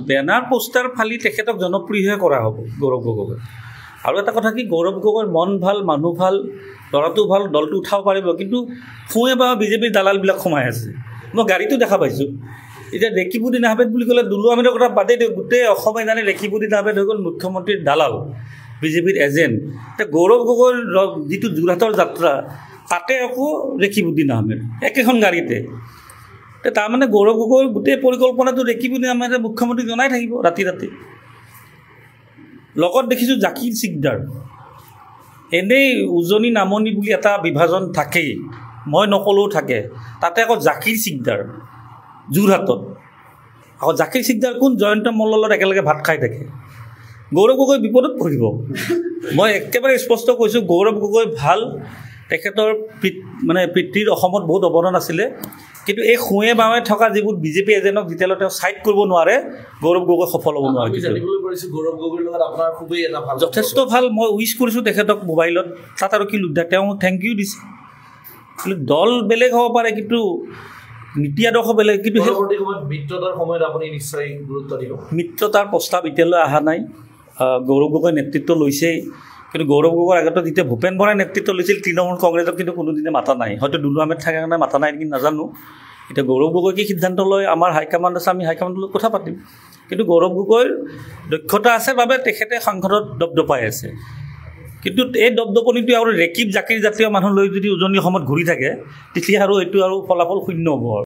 Banner poster ফালি তেখেতক জনপ্ৰিয়হে কৰা হ'ব গৌৰৱ গগৈ। আৰু এটা কথা কি, গৌৰৱ গগৈৰ মন ভাল, মানুহ ভাল, ল'ৰাটো ভাল, দলটো উঠাব পাৰিব, কিন্তু ফুৱে বা বিজেপিৰ দালালবিলাক সোমাই আছে। মই গাড়ীটো দেখা পাইছোঁ। এতিয়া ৰেকিবুদ্দিন আহমেদ বুলি ক'লে দুলু আহমেদৰ কথা বাদেই দিয়ক, গোটেই অসমে জানে ৰেকিবুদ্দিন আহমেদ হৈ গ'ল মুখ্যমন্ত্ৰীৰ দালাল, বিজেপিৰ এজেণ্ট। এতিয়া গৌৰৱ গগৈৰ যিটো যোৰহাটৰ যাত্ৰা, তাতে আকৌ ৰেকিবুদ্দিন আহমেদ একেখন গাড়ীতে। তাৰমানে গৌৰৱ গগৈৰ গোটেই পৰিকল্পনাটো ৰেকিবুদ্দিন আহমেদে মুখ্যমন্ত্ৰীক জনাই থাকিব ৰাতি ৰাতি। লগত দেখিছোঁ জাকিৰ চিকদাৰ। এনেই উজনি নামনি বুলি এটা বিভাজন থাকেই, মই নকলেও থাকে, তাতে আকৌ জাকিৰ চিকদাৰ যোৰহাটত। আকৌ জাকিৰ চিকদাৰ কোন? জয়ন্ত মল্লৰ লগত একেলগে ভাত খাই থাকে। গৌৰৱ গগৈ বিপদত পৰিব। মই একেবাৰে স্পষ্ট কৈছোঁ, গৌৰৱ গগৈ ভাল, তেখেতৰ পিতৃৰ অসমত বহুত অৱদান আছিলে, কিন্তু এই সোঁৱে বাৱে থকা যিবোৰ বিজেপি এজেণ্টক যেতিয়ালৈ তেওঁ ছাইড কৰিব নোৱাৰে, গৌৰৱ গগৈ সফল হ'ব নোৱাৰে। যথেষ্ট ভাল। মই উইচ কৰিছোঁ তেখেতক মোবাইলত, তাত আৰু কি লোকদা, তেওঁ থেংক ইউ দিছে। কিন্তু দল বেলেগ হ'ব পাৰে, কিন্তু নীতি আদৰ্শ বেলেগ। কিন্তু মিত্ৰতাৰ সময়ত আপুনি নিশ্চয় গুৰুত্ব দিব। মিত্ৰতাৰ প্ৰস্তাৱ এতিয়ালৈ অহা নাই। গৌৰৱ গগৈ নেতৃত্ব লৈছেই, কিন্তু গৌৰৱ গগৈৰ আগতে যেতিয়া ভূপেন বৰাই নেতৃত্ব লৈছিল তৃণমূল কংগ্ৰেছক কিন্তু কোনোদিনে মাতা নাই। হয়তো দুলু আহমেদ থকাৰ কাৰণে মাতা নাই নেকি নাজানো। এতিয়া গৌৰৱ গগৈ কি সিদ্ধান্ত লয়, আমাৰ হাইকমাণ্ড আছে, আমি হাইকমাণ্ডৰ লগত কথা পাতিম। কিন্তু গৌৰৱ গগৈৰ দক্ষতা আছে বাবে তেখেতে সংসদত দপদপাই আছে। কিন্তু এই দপদপনিটো আৰু ৰেকিব জাকিৰ জাতীয় মানুহ লৈ যদি উজনি অসমত ঘূৰি থাকে, তেতিয়া আৰু এইটো আৰু ফলাফল শূন্য হ'ব।